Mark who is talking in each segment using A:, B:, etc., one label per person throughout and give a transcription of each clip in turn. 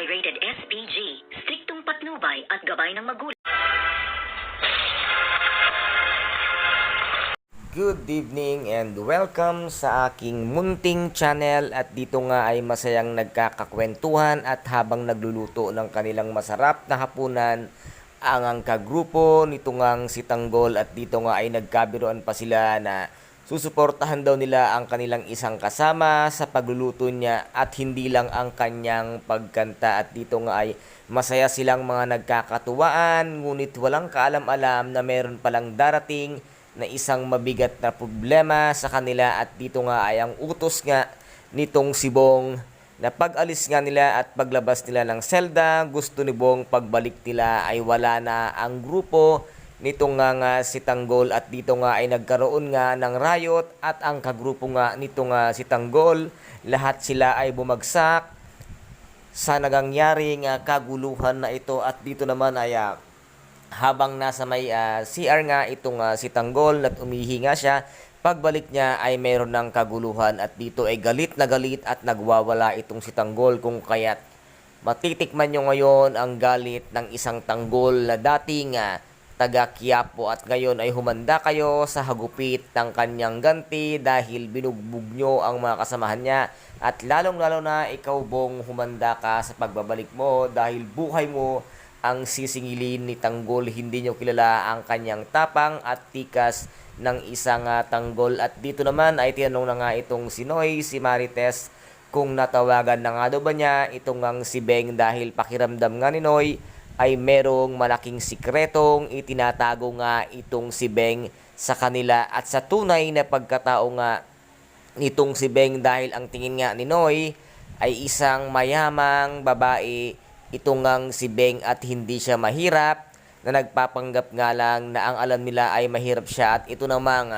A: Barangay Rated SPG, striktong patnubay at gabay ng magulang.
B: Good evening and welcome sa aking munting channel, at dito nga ay masayang nagkakakwentuhan at habang nagluluto ng kanilang masarap na hapunan ang kagrupo nito ngang si Tanggol, at dito nga ay nagkabiruan pa sila na susuportahan daw nila ang kanilang isang kasama sa pagluluto niya at hindi lang ang kanyang pagkanta, at dito nga ay masaya silang mga nagkakatuwaan, ngunit walang kaalam-alam na meron palang darating na isang mabigat na problema sa kanila, at dito nga ay ang utos nga nitong si Bong na pag-alis nga nila at paglabas nila ng selda, gusto ni Bong pagbalik nila ay wala na ang grupo nitong nga si Tanggol, at dito nga ay nagkaroon nga ng riot at ang kagrupo nga nitong si Tanggol, lahat sila ay bumagsak sa nagangyaring kaguluhan na ito, at dito naman ay habang nasa may CR nga itong si Tanggol at umihi nga siya, pagbalik niya ay mayroon ng kaguluhan, at dito ay galit na galit at nagwawala itong si Tanggol, kung kaya't matitikman nyo ngayon ang galit ng isang Tanggol na dating taga Quiapo, at ngayon ay humanda kayo sa hagupit ng kanyang ganti dahil binugbog nyo ang mga kasamahan niya, at lalong-lalo na ikaw Bong, humanda ka sa pagbabalik mo dahil buhay mo ang sisingilin ni Tanggol. Hindi nyo kilala ang kanyang tapang at tikas ng isang Tanggol, at dito naman ay tinanong na nga itong si Noy, si Marites, kung natawagan na nga daw ba niya itong si Beng dahil pakiramdam nga ni Noy ay merong malaking sikretong itinatago nga itong si Beng sa kanila, at sa tunay na pagkatao nga nitong si Beng, dahil ang tingin nga ni Noy ay isang mayamang babae itong si Beng at hindi siya mahirap, na nagpapanggap nga lang na ang alam nila ay mahirap siya, at ito namang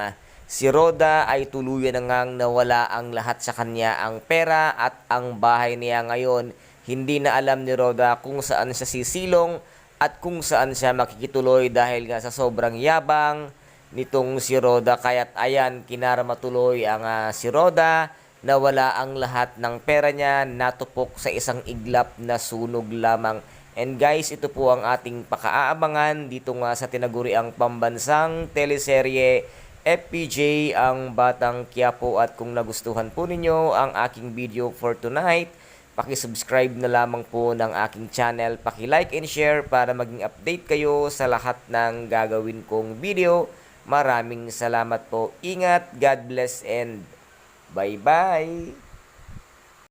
B: si Roda ay tuluyan na ngang nawala ang lahat sa kanya, ang pera at ang bahay niya ngayon. Hindi na alam ni Roda kung saan siya sisilong at kung saan siya makikituloy dahil nga sa sobrang yabang nitong si Roda. Kaya't ayan, kinarama tuloy ang si Roda, nawala ang lahat ng pera niya, natupok sa isang iglap na sunog lamang. And guys, ito po ang ating pakaaabangan dito nga sa tinaguriang pambansang teleserye FPJ, ang Batang Quiapo. At kung nagustuhan po ninyo ang aking video for tonight, paki-subscribe na lamang po ng aking channel, paki-like and share para maging update kayo sa lahat ng gagawin kong video. Maraming salamat po. Ingat, God bless, and bye-bye!